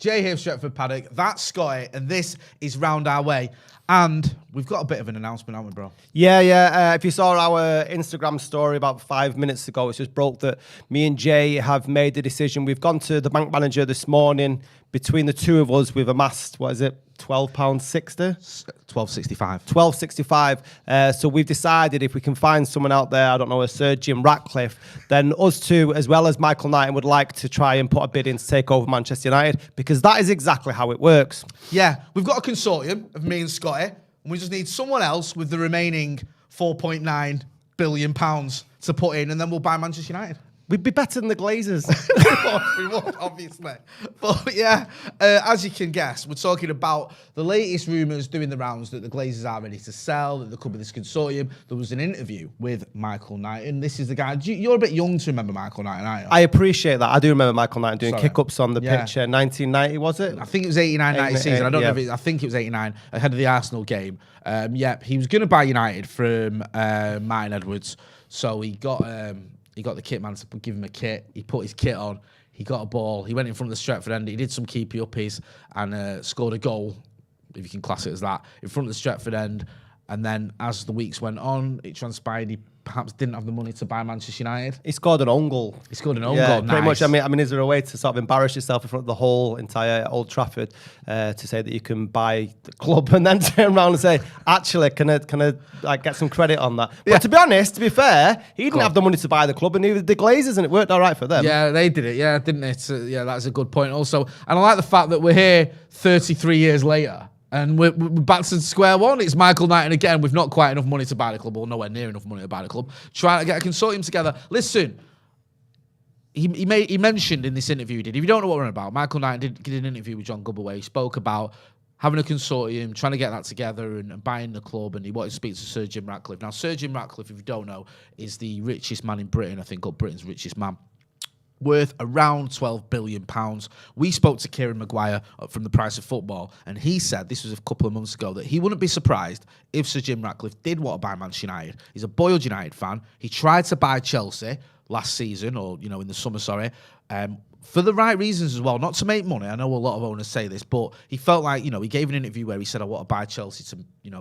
Jay here, Stretford, Paddock. That's Scotty, and this is Round Our Way. And we've got a bit of an announcement, haven't we, bro? Yeah. If you saw our Instagram story about 5 minutes ago, it just broke that me and Jay have made the decision. We've gone to the bank manager this morning. Between the two of us, we've amassed, £12.60? $12.65. $12.65. So we've decided if we can find someone out there, I don't know, a Sir Jim Ratcliffe, then us two, as well as Michael Knighton, would like to try and put a bid in to take over Manchester United, because that is exactly how it works. Yeah, we've got a consortium of me and Scotty, and we just need someone else with the remaining £4.9 billion to put in, and then we'll buy Manchester United. We'd be better than the Glazers. we would, obviously. But yeah, as you can guess, we're talking about the latest rumours doing the rounds that the Glazers are ready to sell, that there could be this consortium. There was an interview with Michael Knighton. This is the guy. You're a bit young to remember Michael Knighton, aren't you? I appreciate that. I do remember Michael Knighton doing kick-ups on the pitch. 1990, was it? I think it was 89-90 season. I don't know if I think it was 89, ahead of the Arsenal game. He was going to buy United from Martin Edwards. So he got the kit man to give him a kit. He put his kit on. He got a ball. He went in front of the Stretford end. He did some keepy-uppies and scored a goal, if you can class it as that, in front of the Stretford end. And then as the weeks went on, it transpired he perhaps didn't have the money to buy Manchester United. He scored an own goal. He scored an own goal, pretty nice. much. I mean, is there a way to sort of embarrass yourself in front of the whole entire Old Trafford to say that you can buy the club and then turn around and say, actually, can I like get some credit on that? Yeah. But to be honest, to be fair, he didn't have the money to buy the club, and neither did the Glazers, and it worked all right for them. Yeah, they did it. Yeah, didn't it? Yeah, that's a good point also. And I like the fact that we're here 33 years later. And we're back to square one. It's Michael Knighton again with not quite enough money to buy the club, or nowhere near enough money to buy the club, trying to get a consortium together. Listen, he mentioned in this interview he did, if you don't know what we're on about, Michael Knighton did an interview with John Gubble where he spoke about having a consortium, trying to get that together and buying the club, and he wanted to speak to Sir Jim Ratcliffe. Now, Sir Jim Ratcliffe, if you don't know, is the richest man in Britain, I think, or Britain's richest man, worth around £12 billion. We spoke to Kieran Maguire from The Price of Football, and he said, this was a couple of months ago, that he wouldn't be surprised if Sir Jim Ratcliffe did want to buy Manchester United. He's a boiled United fan. He tried to buy Chelsea last season, or, in the summer, for the right reasons as well, not to make money. I know a lot of owners say this, but he felt like, he gave an interview where he said, I want to buy Chelsea to,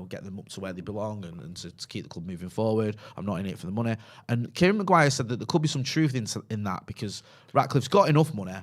get them up to where they belong and to keep the club moving forward. I'm not in it for the money. And Kieran Maguire said that there could be some truth in that, because Ratcliffe's got enough money.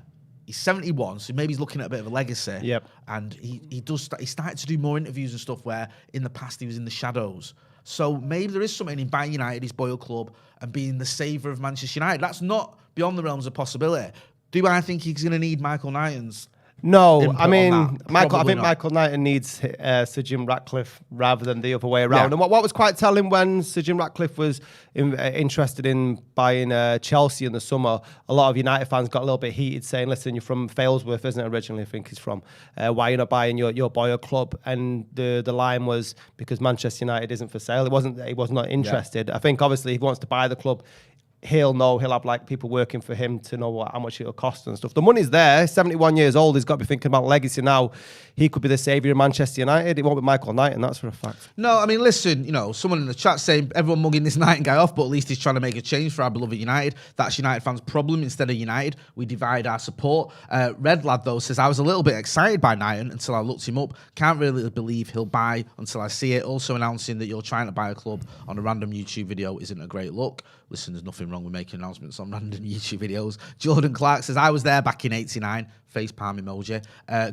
He's 71, so maybe he's looking at a bit of a legacy. Yep. And he started to do more interviews and stuff where in the past he was in the shadows. So maybe there is something in buying United, his boiled club, and being the saver of Manchester United. That's not beyond the realms of possibility. Do I think he's going to need Michael Knighton's? No, I mean, Michael Knighton needs Sir Jim Ratcliffe rather than the other way around. Yeah. And what was quite telling when Sir Jim Ratcliffe was interested in buying Chelsea in the summer, a lot of United fans got a little bit heated, saying, listen, you're from Failsworth, isn't it, originally, I think he's from. Why are you not buying your boy club? And the line was, because Manchester United isn't for sale. He was not interested. Yeah. I think, obviously, if he wants to buy the club, he'll have people working for him to know how much it'll cost and stuff. The money's there. 71 years old. He's got to be thinking about legacy now. He could be the saviour of Manchester United. It won't be Michael Knighton, that's for a fact. No, I mean, listen, someone in the chat saying everyone mugging this Knighton guy off, but at least he's trying to make a change for our beloved United. That's United fans' problem. Instead of United, we divide our support. Red Lad, though, says, I was a little bit excited by Knighton until I looked him up. Can't really believe he'll buy until I see it. Also announcing that you're trying to buy a club on a random YouTube video isn't a great look. Listen, there's nothing wrong with making announcements on random YouTube videos. Jordan Clark says, I was there back in 89. Facepalm emoji.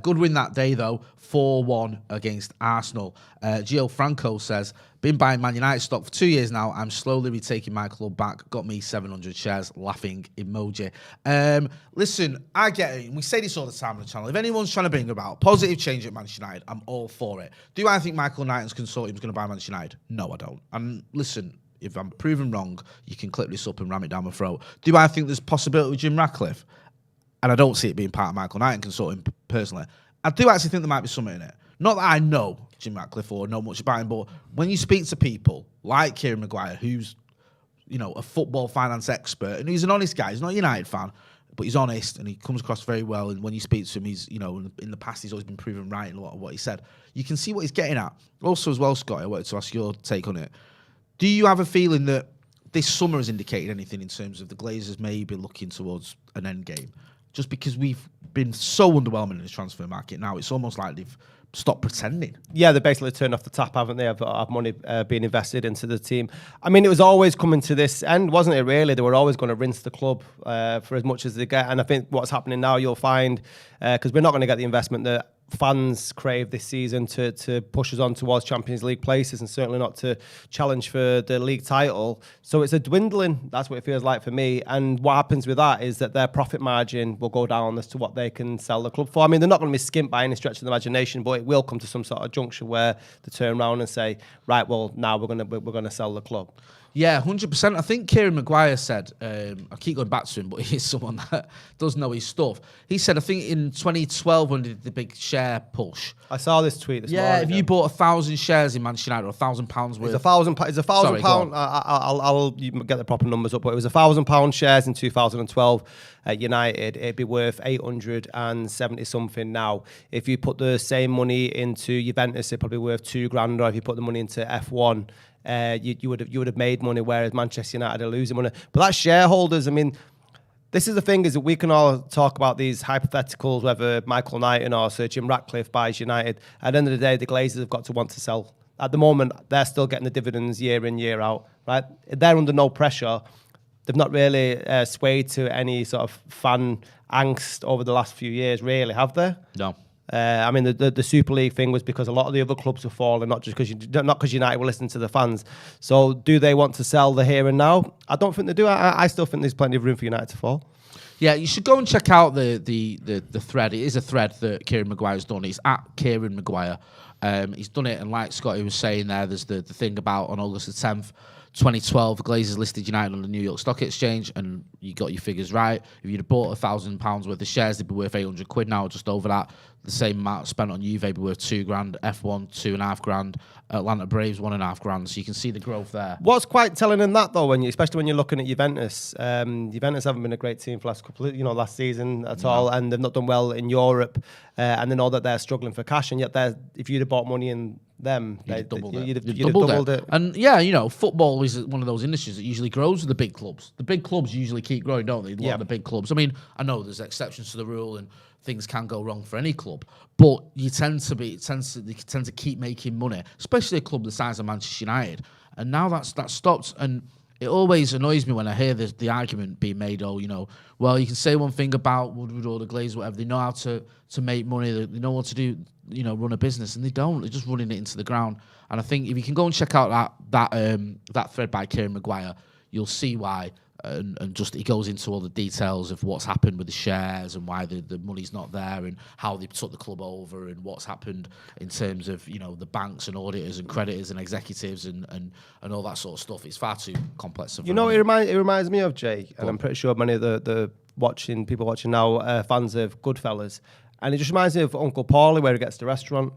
Good win that day, though. 4-1 against Arsenal. Gio Franco says, been buying Man United stock for 2 years now. I'm slowly retaking my club back. Got me 700 shares. Laughing emoji. Listen, I get it. We say this all the time on the channel. If anyone's trying to bring about positive change at Manchester United, I'm all for it. Do I think Michael Knighton's consortium is going to buy Manchester United? No, I don't. And listen, if I'm proven wrong, you can clip this up and ram it down my throat. Do I think there's possibility with Jim Ratcliffe? And I don't see it being part of Michael Knighton consortium personally. I do actually think there might be something in it. Not that I know Jim Ratcliffe or know much about him, but when you speak to people like Kieran Maguire, who's a football finance expert, and he's an honest guy, he's not a United fan, but he's honest and he comes across very well. And when you speak to him, he's, in the past, he's always been proven right in a lot of what he said. You can see what he's getting at. Also, as well, Scott, I wanted to ask your take on it. Do you have a feeling that this summer has indicated anything in terms of the Glazers maybe looking towards an end game? just because we've been so underwhelming in the transfer market now. It's almost like they've stopped pretending. Yeah, they basically turned off the tap, haven't they? Have money being invested into the team. I mean, it was always coming to this end, wasn't it, really? They were always going to rinse the club for as much as they get. And I think what's happening now, you'll find, because we're not going to get the investment that fans crave this season to push us on towards Champions League places, and certainly not to challenge for the league title. So it's a dwindling. That's what it feels like for me. And what happens with that is that their profit margin will go down as to what they can sell the club for. I mean, they're not going to be skint by any stretch of the imagination, but it will come to some sort of juncture where they turn around and say, right, well, now we're going to sell the club. Yeah, 100%. I think Kieran Maguire said, I keep going back to him, but he's someone that does know his stuff. He said, I think in 2012 when they did the big share push. I saw this tweet this morning. Yeah, if you bought 1,000 shares in Manchester United or £1,000 worth. It's £1,000. I'll you get the proper numbers up, but it was £1,000 shares in 2012 at United. It'd be worth 870 something now. If you put the same money into Juventus, it'd probably worth £2,000. Or if you put the money into F1, you would have made money, whereas Manchester United are losing money. But that's shareholders. I mean, this is the thing, is that we can all talk about these hypotheticals, whether Michael Knighton or Sir Jim Ratcliffe buys United. At the end of the day, the Glazers have got to want to sell. At the moment, they're still getting the dividends year in, year out, right? They're under no pressure. They've not really swayed to any sort of fan angst over the last few years, really, have they? No. I mean, the Super League thing was because a lot of the other clubs were falling, not because United were listening to the fans. So, do they want to sell the here and now? I don't think they do. I still think there's plenty of room for United to fall. Yeah, you should go and check out the thread. It is a thread that Kieran Maguire's done. It's at Kieran Maguire. He's done it, and like Scotty was saying there, there's the thing about on August the 10th, 2012, the Glazers listed United on the New York Stock Exchange, and you got your figures right. If you'd have bought £1,000 worth of shares, they'd be worth £800 now, just over that. The same amount spent on Juve would be worth £2,000, F1 £2,500, Atlanta Braves £1,500. So you can see the growth there. What's quite telling in that though, especially when you're looking at Juventus, Juventus haven't been a great team for last season at all, and they've not done well in Europe, and they know that they're struggling for cash, and yet if you'd have bought money in them, you'd have doubled it. And yeah, football is one of those industries that usually grows with the big clubs. The big clubs usually keep growing, don't they? A lot of the big clubs. I mean, I know there's exceptions to the rule and things can go wrong for any club, but they tend to keep making money, especially a club the size of Manchester United. And now that's stopped, and it always annoys me when I hear the argument being made. Oh, well, you can say one thing about Woodward or the Glazers, whatever. They know how to make money. They know what to do. Run a business, and they don't. They're just running it into the ground. And I think if you can go and check out that thread by Kieran Maguire, you'll see why. And just he goes into all the details of what's happened with the shares and why the money's not there and how they took the club over and what's happened in terms of the banks and auditors and creditors and executives and all that sort of stuff. It's far too complex. It reminds me of, Jay, and I'm pretty sure many of the people watching now fans of Goodfellas, and it just reminds me of Uncle Paulie where he gets the restaurant.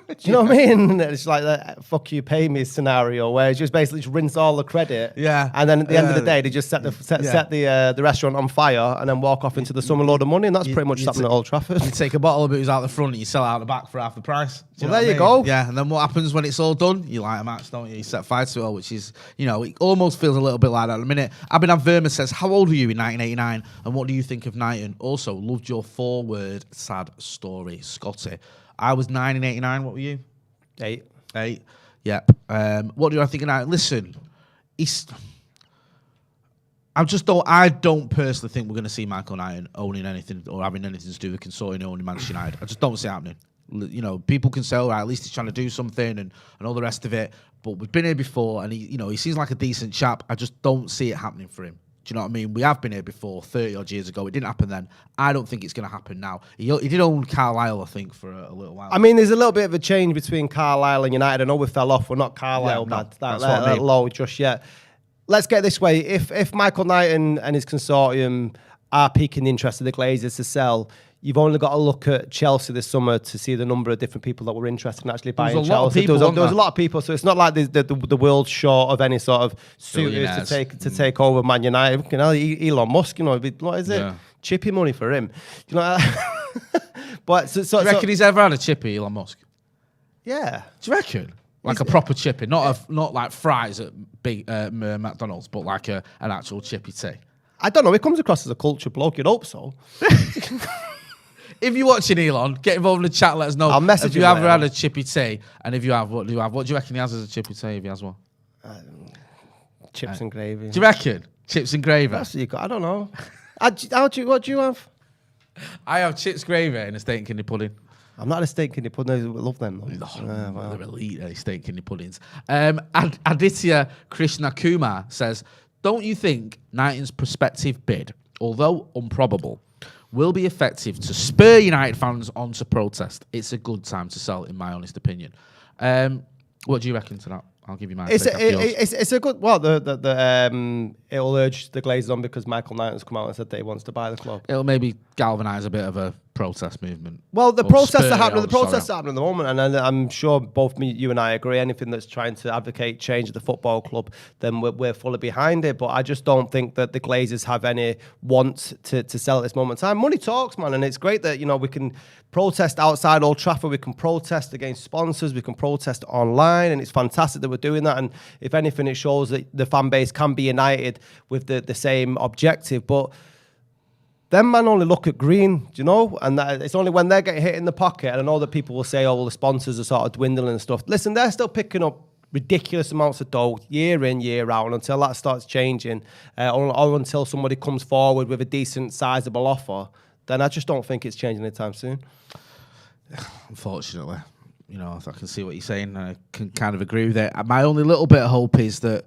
Do you know what I mean? It's like that "fuck you, pay me" scenario where it's just basically rinse all the credit, and then at the end of the day they just set the restaurant on fire and then walk off into the summer load of money, and that's pretty much happening at Old Trafford. You take a bottle of booze out the front and you sell it out the back for half the price. Well, there you go. Yeah, and then what happens when it's all done? You light a match, don't you? You set fire to it all, which is, it almost feels a little bit like that at the minute. Abinab Verma says, how old were you in 1989 and what do you think of Knighton? Also, loved your 4-word sad story, Scotty. I was 9 in 89. What were you? 8. Yep. What do I think of Knighton? Listen, I don't personally think we're going to see Michael Knighton owning anything or having anything to do with consortium owning Manchester United. I just don't see it happening. People can say, all right, at least he's trying to do something and all the rest of it. But we've been here before, and he seems like a decent chap. I just don't see it happening for him. Do you know what I mean? We have been here before, 30-odd years ago. It didn't happen then. I don't think it's going to happen now. He did own Carlisle, I think, for a little while. I mean, there's a little bit of a change between Carlisle and United. I know we fell off. We're not Carlisle that low just yet. Let's get this way. If Michael Knighton and his consortium are piquing the interest of the Glazers to sell, you've only got to look at Chelsea this summer to see the number of different people that were interested in actually buying Chelsea. There was a lot of people, so it's not like the world's short of any sort of suitors to take over Man United. Elon Musk, what is it? Yeah. Chippy money for him. But do you reckon he's ever had a chippy, Elon Musk? Yeah. Do you reckon? Like a proper chippy, not like fries at big McDonald's, but like an actual chippy tea. I don't know. He comes across as a culture bloke. You'd hope so. If you're watching, Elon, get involved in the chat. Let us know. I'll message if you you ever later. had a chippy tea, and if you have, what do you have? What do you reckon he has as a chippy tea if he has one? Chips and gravy. Do you reckon chips and gravy? That's what you got. I don't know. What do you have? I have chips, gravy, and a steak and kidney pudding. I'm not a steak kidney pudding. I love them. They're elite, steak kidney puddings. Aditya Krishnakumar says, don't you think Knighton's prospective bid, although improbable, will be effective to spur United fans on to protest? It's a good time to sell, in my honest opinion. What do you reckon to that? I'll give you my take after yours. It's a good. Well, it'll urge the Glazers on because Michael Knighton's come out and said that he wants to buy the club. It'll maybe galvanise a bit of a protest movement. Well, the protests are happening. The protests are happening at the moment, and I'm sure both you and I agree. Anything that's trying to advocate change at the football club, then we're fully behind it. But I just don't think that the Glazers have any want to sell at this moment in time. Money talks, man, and it's great that we can protest outside Old Trafford. We can protest against sponsors. We can protest online, and it's fantastic that we're doing that. And if anything, it shows that the fan base can be united with the same objective. But them man only look at green, and it's only when they're getting hit in the pocket. And I know that people will say, oh, well, the sponsors are sort of dwindling and stuff. Listen, they're still picking up ridiculous amounts of dough year in, year out. And until that starts changing, or until somebody comes forward with a decent, sizable offer, then I just don't think it's changing anytime soon. Unfortunately, I can see what you're saying. I can kind of agree with it. My only little bit of hope is that,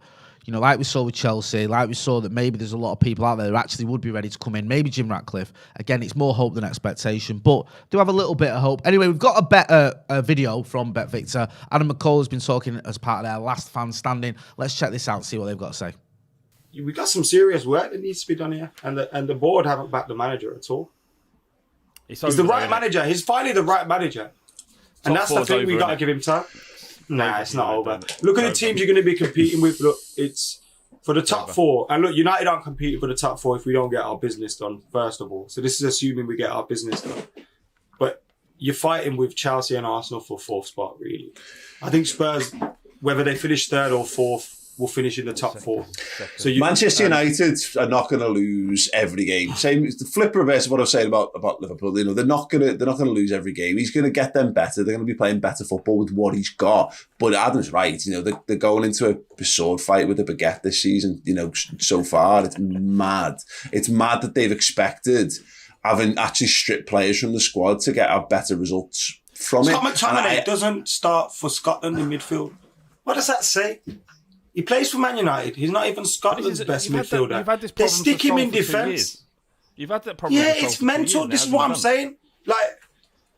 like we saw with Chelsea, like we saw that maybe there's a lot of people out there who actually would be ready to come in. Maybe Jim Ratcliffe. Again, it's more hope than expectation, but do have a little bit of hope. Anyway, we've got a better video from BetVictor. Adam McCall has been talking as part of their last fan standing. Let's check this out and see what they've got to say. We've got some serious work that needs to be done here, and the board haven't backed the manager at all. He's the right manager. He's finally the right manager. And that's the thing, we got to give him time. Nah, it's not over. Look at the teams you're going to be competing with. Look, it's for the top four. And look, United aren't competing for the top four if we don't get our business done, first of all. So this is assuming we get our business done. But you're fighting with Chelsea and Arsenal for fourth spot, really. I think Spurs, whether they finish third or fourth, will finish in the top four. So Manchester United are not going to lose every game. Same, the flip reverse of what I was saying about Liverpool. They're not going to lose every game. He's going to get them better. They're going to be playing better football with what he's got. But Adam's right. They're going into a sword fight with a baguette this season. So far it's mad. It's mad that they've expected having actually stripped players from the squad to get our better results from Scott it. McTominay doesn't start for Scotland in midfield. What does that say? He plays for Man United. He's not even Scotland's best midfielder. They stick him in defence. You've had that problem. Yeah, it's mental. This is what I'm saying. Like,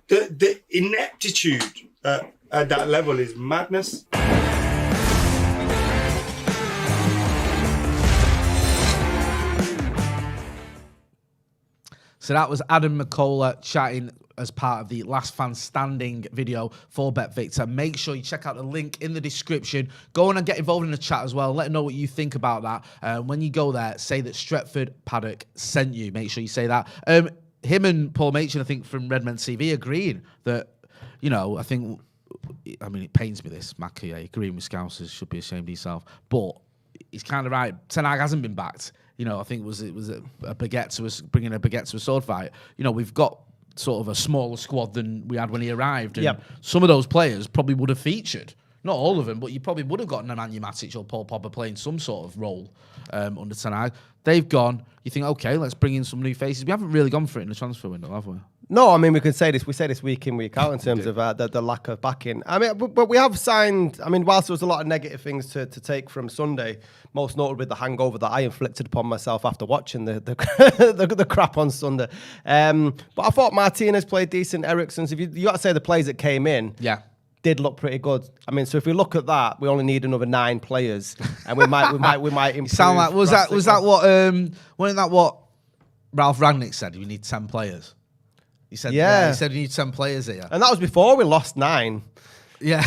the ineptitude at that level is madness. So that was Adam McCullough chatting as part of the Last Fan Standing video for BetVictor. Make sure you check out the link in the description. Go on and get involved in the chat as well. Let them know what you think about that. When you go there, say that Stretford Paddock sent you. Make sure you say that. Him and Paul Machin, I think, from Redmen TV, agreeing that, it pains me this, Mackie, agreeing with Scousers, should be ashamed of himself. But he's kind of right. Ten Hag hasn't been backed. I think it was a baguette to us, bringing a baguette to a sword fight. We've got sort of a smaller squad than we had when he arrived. And some of those players probably would have featured. Not all of them, but you probably would have got Nemanja Matic or Paul Pogba playing some sort of role under Ten Hag. They've gone. You think, okay, let's bring in some new faces. We haven't really gone for it in the transfer window, have we? No, we can say this. We say this week in, week out in terms of the lack of backing. But we have signed. Whilst there was a lot of negative things to take from Sunday, most notably the hangover that I inflicted upon myself after watching the crap on Sunday. But I thought Martinez played decent. Eriksen's. If you got to say the players that came in, did look pretty good. So if we look at that, we only need another 9 players, and we might improve. Sound like was that what wasn't that what Ralf Rangnick said? We need 10 players. He said, he said we need 10 players here. And that was before we lost 9. Yeah.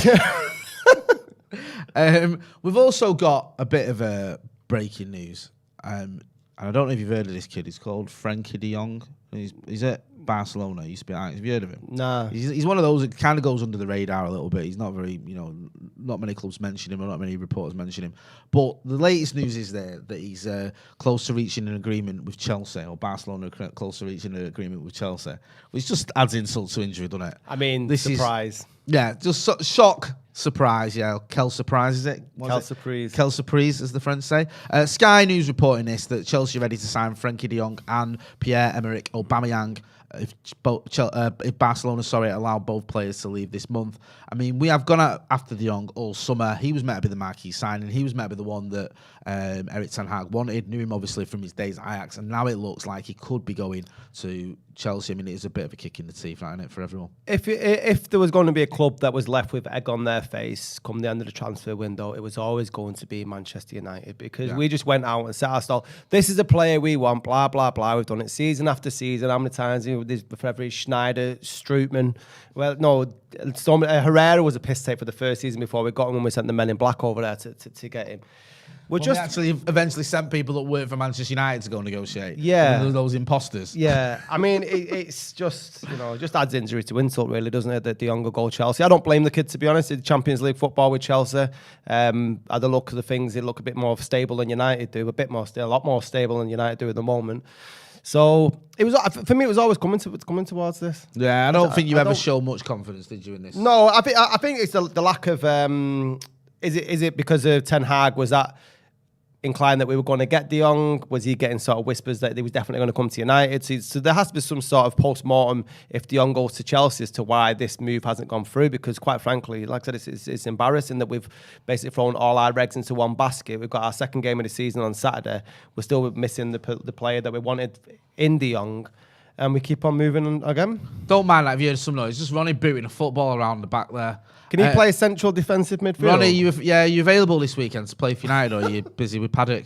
We've also got a bit of breaking news. And I don't know if you've heard of this kid. He's called Frenkie de Jong. He's at Barcelona. He used to be. Have you heard of him? Nah. He's one of those that kind of goes under the radar a little bit. He's not very, not many clubs mention him, or not many reporters mention him. But the latest news is that he's close to reaching an agreement with Chelsea, or Barcelona close to reaching an agreement with Chelsea, which just adds insult to injury, doesn't it? I mean, this surprise. Just shock, surprise, Quel surprise, is it? Quel surprise. Quel surprise, as the French say. Sky News reporting this, that Chelsea are ready to sign Frenkie de Jong and Pierre-Emerick Aubameyang if Barcelona, allow both players to leave this month. I mean, we have gone out after de Jong all summer. He was meant to be the marquee signing. He was meant to be the one that Erik ten Hag wanted. Knew him obviously from his days at Ajax, and now it looks like he could be going to Chelsea. I mean, it is a bit of a kick in the teeth, isn't it, for everyone? If there was going to be a club that was left with egg on their face come the end of the transfer window, it was always going to be Manchester United, because we just went out and set our stall. This is a player we want, blah, blah, blah. We've done it season after season. How many times? For every Schneider, Strootman. Well, no, Herrera was a piss take for the first season before we got him when we sent the Men in Black over there to get him. We actually eventually sent people that work for Manchester United to go negotiate. Yeah. Those imposters. Yeah. I mean, it's just, just adds injury to insult, really, doesn't it, that de Jong will go Chelsea. I don't blame the kid, to be honest. It's Champions League football with Chelsea. At the look of the things, they look a bit more stable than United do, a lot more stable than United do at the moment. So it was, for me, it was always coming towards this. Yeah, I don't think you ever showed much confidence, did you, in this? No, I think it's the lack of. Is it because of Ten Hag? Was that inclined that we were going to get de Jong? Was he getting sort of whispers that he was definitely going to come to United? So there has to be some sort of post-mortem if de Jong goes to Chelsea as to why this move hasn't gone through, because quite frankly, like I said, it's embarrassing that we've basically thrown all our eggs into one basket. We've got our second game of the season on Saturday. We're still missing the player that we wanted in de Jong, and we keep on moving again. Don't mind that if you heard some noise. Just Ronnie booting a football around the back there. Can he play central defensive midfield? Ronnie, you available this weekend to play for United, or are you busy with Paddock?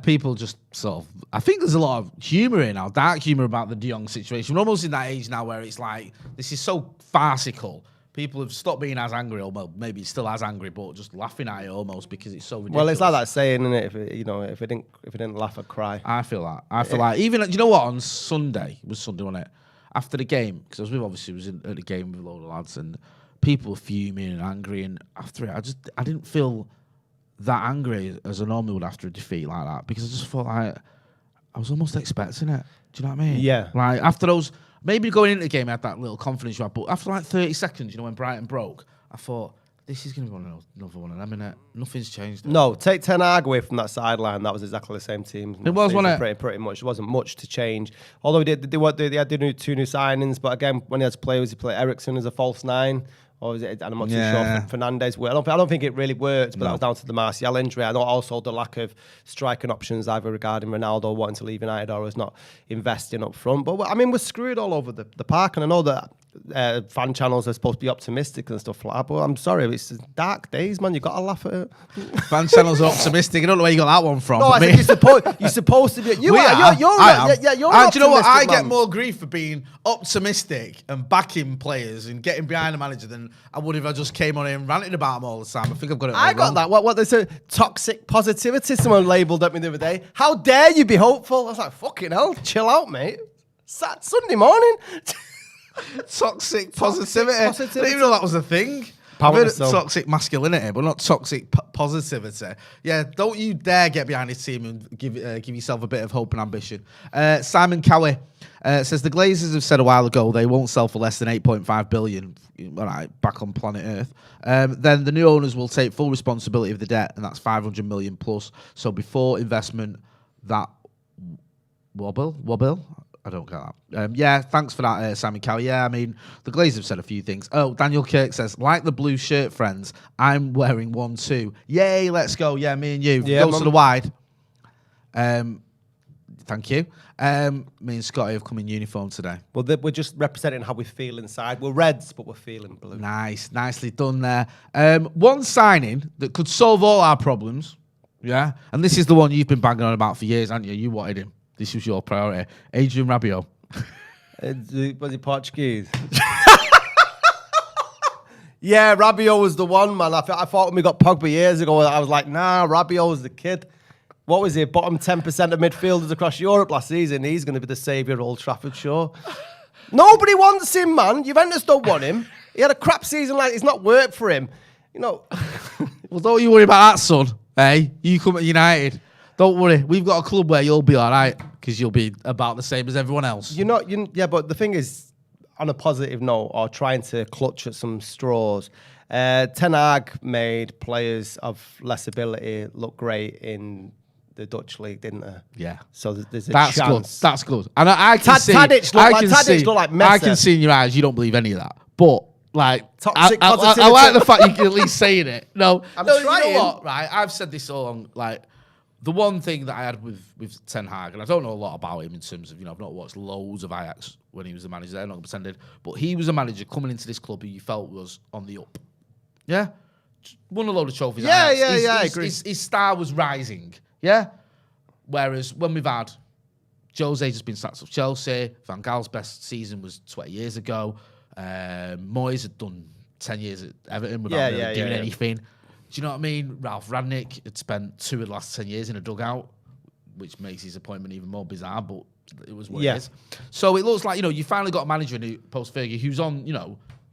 People just sort of... I think there's a lot of humour in now, dark humour about the de Jong situation. We're almost in that age now where it's like, this is so farcical. People have stopped being as angry, or well, maybe still as angry, but just laughing at it almost because it's so ridiculous. Well, it's like that saying, isn't it? If it didn't laugh, I'd cry. I feel that. I feel like even, you know what? On Sunday, it was Sunday, wasn't it? After the game, because I was at the game with a load of lads, and people were fuming and angry. And after it, I didn't feel that angry as I normally would after a defeat like that, because I just felt like I was almost expecting it. Do you know what I mean? Yeah. Like after those. Maybe going into the game, I had that little confidence you had, but after like 30 seconds, when Brighton broke, I thought, this is going to be another one of them, innit? Nothing's changed. No, take Ten Hag away from that sideline, that was exactly the same team. It was, wasn't it? Pretty much. There wasn't much to change. Although they had two new signings, but again, when he had to play, he played Ericsson as a false nine. Or was it? And I'm not too sure. Fernandez. I don't think it really worked, but that was down to the Martial injury. I know also the lack of striking options, either regarding Ronaldo wanting to leave United or us not investing up front. But I mean, we're screwed all over the park, and I know that fan channels are supposed to be optimistic and stuff like that. But I'm sorry, it's dark days, man. You got to laugh at it. Fan channels are optimistic. I don't know where you got that one from. No, I think you're supposed to be. You're do you know what? I man. get more grief for being optimistic and backing players and getting behind the manager than I would if I just came on here and ranted about them all the time. I think I've got it. I got that. What they say? Toxic positivity. Someone labelled at me the other day. How dare you be hopeful? I was like, fucking hell, chill out, mate. Sunday morning. Toxic positivity. I didn't even know that was a thing. I've heard of toxic masculinity, but not toxic positivity. Yeah, don't you dare get behind his team and give yourself a bit of hope and ambition. Simon Cowie says the Glazers have said a while ago they won't sell for less than 8.5 billion. All right, back on planet Earth. Then the new owners will take full responsibility of the debt, and that's 500 million plus. So before investment, that wobble. I don't get that. Thanks for that, Simon Cowie. Yeah, I mean, the Glazers have said a few things. Oh, Daniel Kirk says, like the blue shirt, friends, I'm wearing one too. Yay, let's go. Yeah, me and you. Yeah, Goes to the wide. Thank you. Me and Scotty have come in uniform today. Well, we're just representing how we feel inside. We're Reds, but we're feeling blue. Nice. Nicely done there. One signing that could solve all our problems, yeah, and this is the one you've been banging on about for years, haven't you? You wanted him. This was your priority. Adrian Rabiot. Was he Portuguese? Yeah, Rabiot was the one, man. I thought when we got Pogba years ago, I was like, nah, Rabiot was the kid. What was he? Bottom 10% of midfielders across Europe last season. He's going to be the saviour of Old Trafford, sure. Nobody wants him, man. Juventus don't want him. He had a crap season, like it's not worked for him. You know. Well, don't you worry about that, son. Hey, you come at United. Don't worry. We've got a club where you'll be all right because you'll be about the same as everyone else. Yeah, but the thing is, on a positive note, or trying to clutch at some straws, Ten Hag made players of less ability look great in the Dutch league, didn't they? Yeah. So there's a That's chance. good. That's good. And I can see. Tadic looked like Messi. I can see in your eyes you don't believe any of that. But like, Toxic I positivity. like the fact you can at least saying it. No, I'm no, trying. You know what? Right, I've said this all along. Like, the one thing that I had with Ten Hag, and I don't know a lot about him in terms of, I've not watched loads of Ajax when he was the manager there, I'm not pretended, but he was a manager coming into this club who you felt was on the up. Yeah? Won a load of trophies. Yeah, at Ajax. I agree. His star was rising. Yeah? Whereas when we've had Jose just been sacked of Chelsea, Van Gaal's best season was 20 years ago, Moyes had done 10 years at Everton without really doing anything. Do you know what I mean? Ralf Rangnick had spent 2 of the last 10 years in a dugout, which makes his appointment even more bizarre, but it was what it is. So it looks like, you finally got a manager in post-Fergie who's on,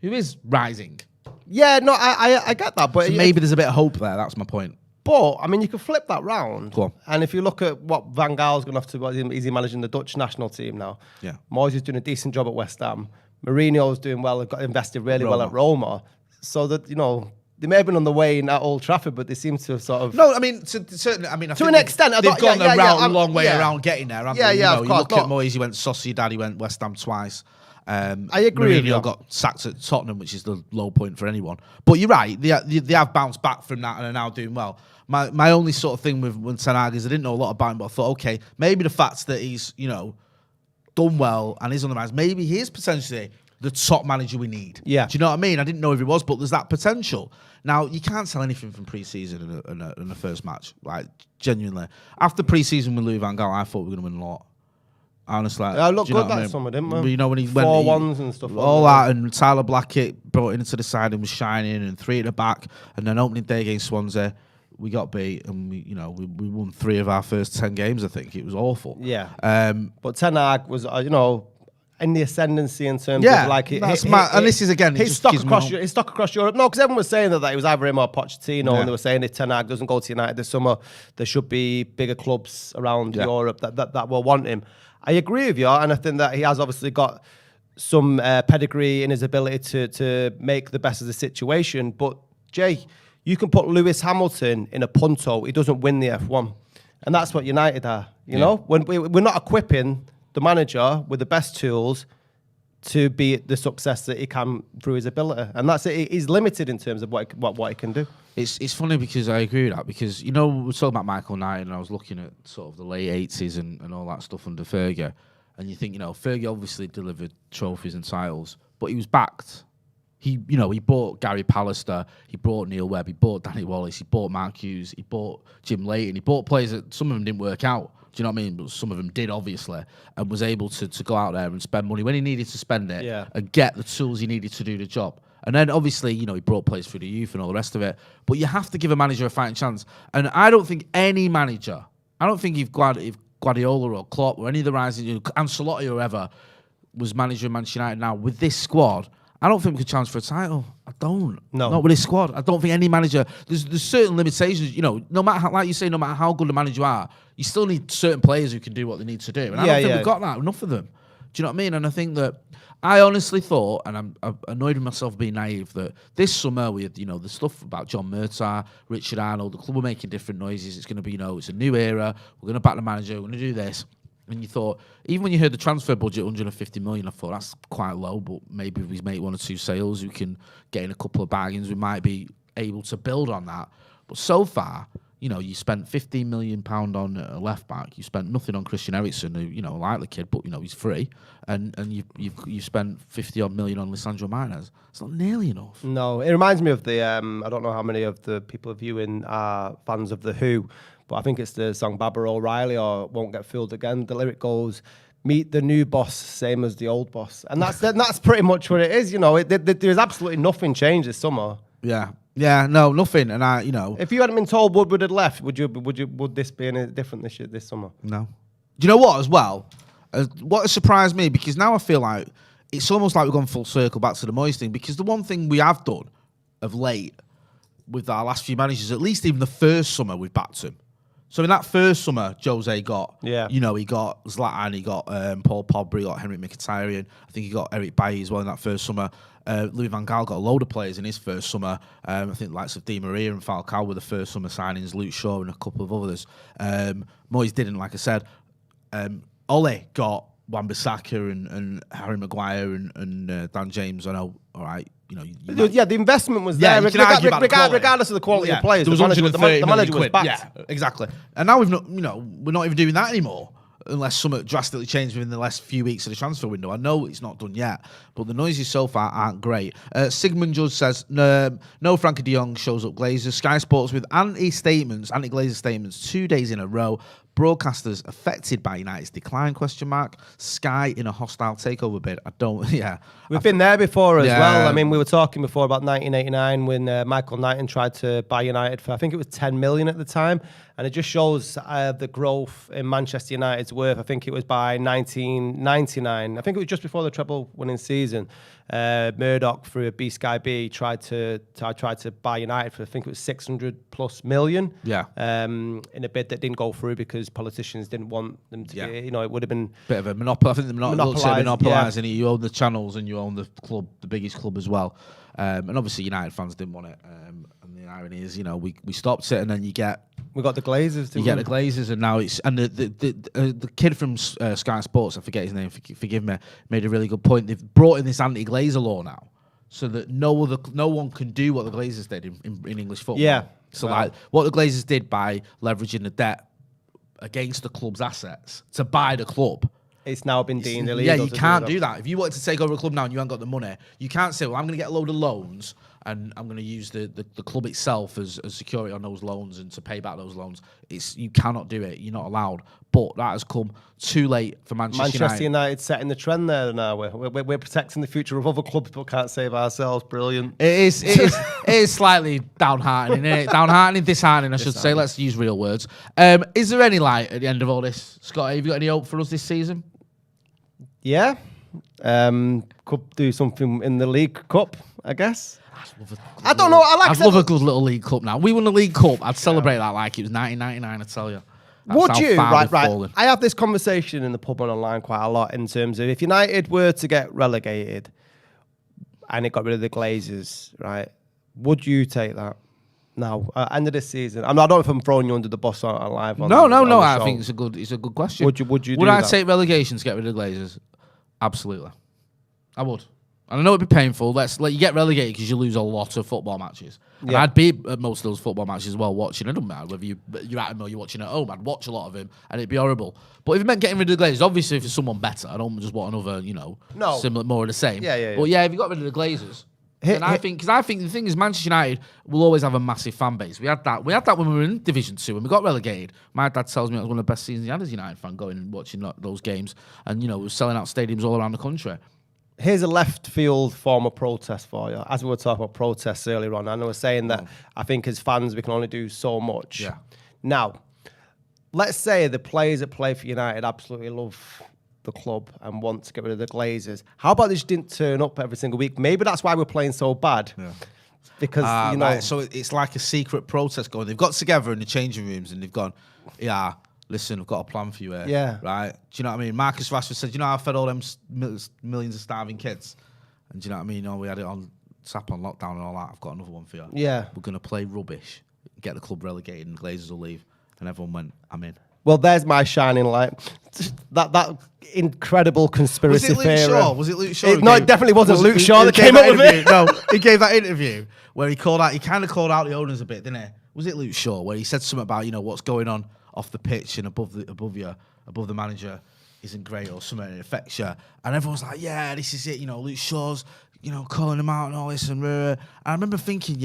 who is rising. Yeah, no, I get that. But So maybe there's a bit of hope there. That's my point. But, I mean, you could flip that round. Go on. And if you look at what Van Gaal's going to have to, is he managing the Dutch national team now? Yeah. Moyes is doing a decent job at West Ham. Mourinho's doing well, got invested really well at Roma. So that, they may have been on the way in at Old Trafford, but they seem to have sort of... No, I mean, certainly, I think an extent, they've gone a long way yeah. around getting there. Haven't Yeah, they? yeah, of You course. look at Moyes, he went Sociedad, he went West Ham twice. I agree with you. Mourinho got sacked at Tottenham, which is the low point for anyone. But you're right, they have bounced back from that and are now doing well. My only sort of thing with Ten Hag is I didn't know a lot about him, but I thought, okay, maybe the fact that he's, done well and is on the rise, maybe he is potentially the top manager we need. Yeah. Do you know what I mean? I didn't know if he was, but there's that potential. Now, you can't tell anything from pre-season in the first match, like, genuinely. After pre-season with Louis van Gaal, I thought we were going to win a lot. Honestly. I looked good that summer, didn't we? When he went... 4-1s and stuff like all that, and Tyler Blackett brought into the side and was shining, and 3 at the back, and then opening day against Swansea, we got beat, and we won 3 of our first 10 games, I think. It was awful. Yeah. But Ten Hag was, in the ascendancy in terms of like... and this is, again... His stock across Europe. No, because everyone was saying that it was either him or Pochettino, and they were saying if Ten Hag doesn't go to United this summer, there should be bigger clubs around Europe that will want him. I agree with you, and I think that he has obviously got some pedigree in his ability to make the best of the situation. But, Jay, you can put Lewis Hamilton in a punto, he doesn't win the F1. And that's what United are, you know? When we're not equipping the manager with the best tools to be the success that he can through his ability. And that's it. He's limited in terms of what he can do. It's funny because I agree with that, because, we were talking about Michael Knighton, and I was looking at sort of the late 80s and all that stuff under Fergie, and you think, Fergie obviously delivered trophies and titles, but he was backed. He bought Gary Pallister, he bought Neil Webb, he bought Danny Wallace, he bought Mark Hughes, he bought Jim Layton, he bought players that some of them didn't work out. Do you know what I mean? But some of them did, obviously, and was able to go out there and spend money when he needed to spend it and get the tools he needed to do the job. And then, obviously, he brought players through the youth and all the rest of it. But you have to give a manager a fighting chance. And I don't think any manager, if Guardiola or Klopp or any of the rising, Ancelotti or whoever was manager of Manchester United now, with this squad, I don't think we could challenge for a title. I don't. No. Not with this squad. I don't think any manager... There's certain limitations. No matter how, like you say, no matter how good the manager are, you still need certain players who can do what they need to do. And I don't think we've got that. Enough of them. Do you know what I mean? And I think that... I honestly thought, and I'm annoyed with myself being naive, that this summer we had, the stuff about John Murtagh, Richard Arnold, the club were making different noises. It's going to be, it's a new era. We're going to back the manager. We're going to do this. And you thought, even when you heard the transfer budget, 150 million, I thought that's quite low, but maybe if we make 1 or 2 sales, we can get in a couple of bargains. We might be able to build on that. But so far, you spent £15 million on a left back. You spent nothing on Christian Eriksen, who, I like the kid, but he's free. And you've spent 50 odd million on Lisandro Martinez. It's not nearly enough. No, it reminds me of the I don't know how many of the people viewing are fans of The Who, but I think it's the song Barbara O'Reilly or Won't Get Fooled Again. The lyric goes, "Meet the new boss, same as the old boss," and that's pretty much what it is. There's absolutely nothing changed this summer. Yeah, no, nothing. And if you hadn't been told Woodward had left, would this be any different this summer? No. Do you know what as well? What has surprised me, because now I feel like it's almost like we've gone full circle back to the Moyes thing, because the one thing we have done of late with our last few managers, at least even the first summer, we've backed him. So in that first summer, Jose got, he got Zlatan, he got Paul Pogba, he got Henrik Mkhitaryan. I think he got Eric Bailly as well in that first summer. Louis van Gaal got a load of players in his first summer. I think the likes of Di Maria and Falcao were the first summer signings, Luke Shaw and a couple of others. Moyes didn't, like I said. Ole got Wan-Bissaka and Harry Maguire and Dan James. I know, all right. The investment was there, regardless of the quality of players. The manager was backed. Yeah, exactly. And now we're not even doing that anymore, unless something drastically changed within the last few weeks of the transfer window. I know it's not done yet, but the noises so far aren't great. Sigmund Judge says, no Frenkie de Jong shows up Glazers. Sky Sports with anti-Glazer statements 2 days in a row. Broadcasters affected by United's decline, ? Sky in a hostile takeover bid. We've been there before as well. I mean, we were talking before about 1989 when Michael Knighton tried to buy United for, I think it was 10 million at the time. And it just shows the growth in Manchester United's worth. I think it was by 1999. I think it was just before the treble winning season. Murdoch, through a B Sky B, tried to buy United for, I think it was 600+ million. Yeah. In a bid that didn't go through because politicians didn't want them to. It would have been bit of a monopoly. I think the monopolising it. You own the channels and you own the club, the biggest club as well. And obviously United fans didn't want it. And the irony is, we stopped it, and then we got the Glazers. You get the Glazers, and now it's the kid from Sky Sports, I forget his name, forgive me, made a really good point. They've brought in this anti-Glazer law now, so that no one can do what the Glazers did in English football. Yeah. So like what the Glazers did by leveraging the debt against the club's assets to buy the club. It's now been deemed illegal. Yeah, you can't do that. If you wanted to take over a club now and you haven't got the money, you can't say, well, I'm going to get a load of loans and I'm going to use the club itself as security on those loans and to pay back those loans. You cannot do it. You're not allowed. But that has come too late for Manchester United setting the trend there now. We're protecting the future of other clubs but can't save ourselves. Brilliant. It is slightly downheartening, isn't it? Downheartening, disheartening, I should say. Let's use real words. Is there any light at the end of all this? Scott, have you got any hope for us this season? Yeah. Could do something in the League Cup, I guess. I don't know. I'd love a good little League Cup now. We won the League Cup. I'd celebrate that like it was 1999, I tell you. Would you? Right. I have this conversation in the pub and online quite a lot in terms of if United were to get relegated and it got rid of the Glazers, right? Would you take that? Now, end of this season. I don't know if I'm throwing you under the bus on live. No. I think it's a good question. Would I take relegation to get rid of the Glazers? Absolutely, I would. And I know it'd be painful. You get relegated because you lose a lot of football matches. And I'd be at most of those football matches as well watching. It doesn't matter whether you're at them or you're watching at home. I'd watch a lot of them and it'd be horrible. But if it meant getting rid of the Glazers, obviously if it's someone better, I don't just want another, similar, more of the same. Yeah. But if you got rid of the Glazers, I think the thing is Manchester United will always have a massive fan base. We had that when we were in Division 2 when we got relegated. My dad tells me it was one of the best seasons he had as a United fan, going and watching those games. And, we were selling out stadiums all around the country. Here's a left field form of protest for you. As we were talking about protests earlier on, and I was saying that I think as fans we can only do so much. Yeah. Now, let's say the players that play for United absolutely love the club and want to get rid of the Glazers. How about they just didn't turn up every single week? Maybe that's why we're playing so bad. Yeah. Because, Right. So it's like a secret protest going. They've got together in the changing rooms and they've gone, listen, I've got a plan for you here. Yeah. Right? Do you know what I mean? Marcus Rashford said, I fed all them millions of starving kids? And do you know what I mean? We had it on SAP on lockdown and all that. I've got another one for you. Yeah. We're going to play rubbish, get the club relegated and the Glazers will leave. And everyone went, I'm in. Well, there's my shining light. That incredible conspiracy theory. Was it Luke Shaw? No, it definitely wasn't Luke Shaw that came up with it. No, he gave that interview where he kind of called out the owners a bit, didn't he? Was it Luke Shaw where he said something about, what's going on off the pitch and above the manager isn't great or something, it affects you. And everyone's like, yeah, this is it. Luke Shaw's, calling him out and all this. And I remember thinking,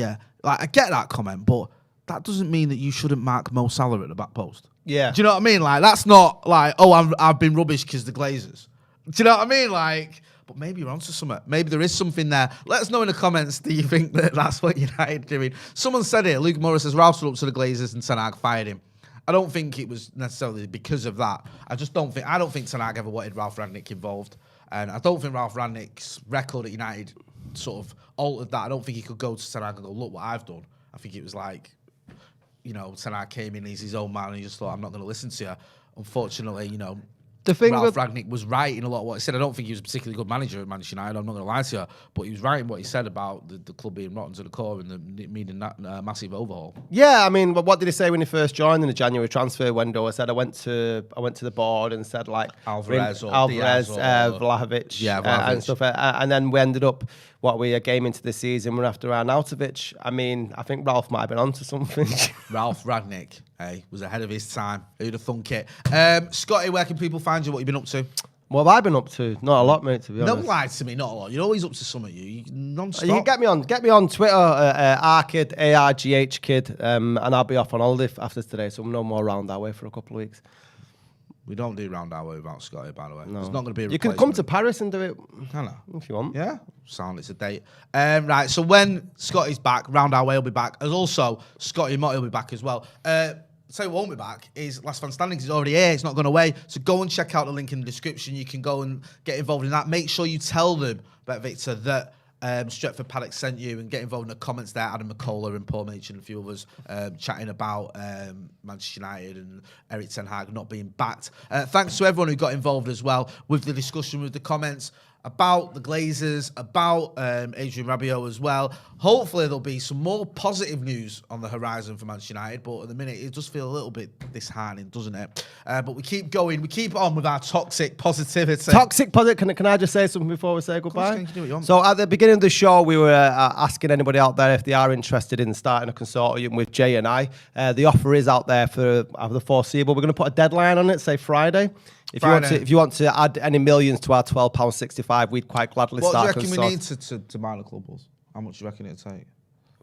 I get that comment, but that doesn't mean that you shouldn't mark Mo Salah at the back post. Yeah. Do you know what I mean? That's not I've been rubbish because the Glazers. Do you know what I mean? But maybe you're onto something. Maybe there is something there. Let us know in the comments, do you think that's what United are doing? Someone said it. Luke Morris says, Ralf stood up to the Glazers and Ten Hag fired him. I don't think it was necessarily because of that. I don't think Ten Hag ever wanted Ralf Rangnick involved. And I don't think Ralf Rangnick's record at United sort of altered that. I don't think he could go to Ten Hag and go, look what I've done. I think it was like, Ten Hag came in, he's his own man, and he just thought, I'm not going to listen to you. Unfortunately, The thing Ralf with Rangnick was right in a lot of what he said. I don't think he was a particularly good manager at Manchester United, I'm not going to lie to you, but he was right in what he said about the club being rotten to the core and needing that massive overhaul. Yeah, I mean, what did he say when he first joined in the January transfer window? I said I went to the board and said like Alvarez, Vlahovic, and stuff, and then we ended up a game into the season. We're after Arnautovic. I mean, I think Ralf might have been onto something. Ralf Rangnick, was ahead of his time. Who'd have thunk it? Scotty, where can people find you? What you been up to? What have I been up to? Not a lot, mate, to be honest. Don't lie to me, not a lot. You're always up to something, you non-stop. You can get me on Twitter, Arkid, ARGH Kid, and I'll be off on holiday after today, so I'm no more around that way for a couple of weeks. We don't do round our way without Scotty, by the way. No. There's not going to be a You can come to Paris and do it if you want. Yeah? Sound, it's a date. Right, so when Scotty's back, round our way will be back. As also, Scotty Motty will be back as well. Say what won't be back is Last Man Standing. It's already here. It's not gone away. So go and check out the link in the description. You can go and get involved in that. Make sure you tell them, BetVictor, that Stretford Paddock sent you, and get involved in the comments there. Adam McCullough and Paul Machin and a few others chatting about Manchester United and Erik Ten Hag not being backed. Thanks to everyone who got involved as well with the discussion, with the comments about the Glazers, about Adrian Rabiot as well. Hopefully there'll be some more positive news on the horizon for Manchester United, but at the minute it does feel a little bit disheartening, doesn't it? But we keep going, we keep on with our toxic positivity. Toxic positivity. Can I just say something before we say goodbye? You can do what you want. So at the beginning of the show, we were asking anybody out there if they are interested in starting a consortium with Jay and I. The offer is out there for the foreseeable. We're going to put a deadline on it, say Friday. If you want to add any millions to our £12.65, we'd quite gladly start. What do you reckon we need to buy the clubs? How much do you reckon it'll take?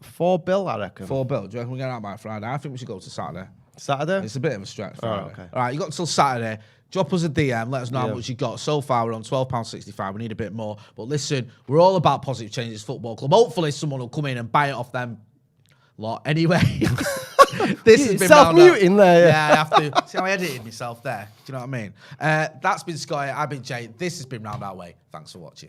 $4 billion, I reckon. $4 billion. Do you reckon we get out by Friday? I think we should go to Saturday. Saturday? It's a bit of a stretch. Friday. Okay. All right, you got until Saturday. Drop us a DM. Let us know how much you got. So far, we're on £12.65. We need a bit more. But listen, we're all about positive changes. Football club. Hopefully, someone will come in and buy it off them lot. Anyway. This has been self-muting there. Yeah, I have to. See how I edited myself there? Do you know what I mean? That's been Scotty. I've been Jay. This has been Round Our Way. Thanks for watching.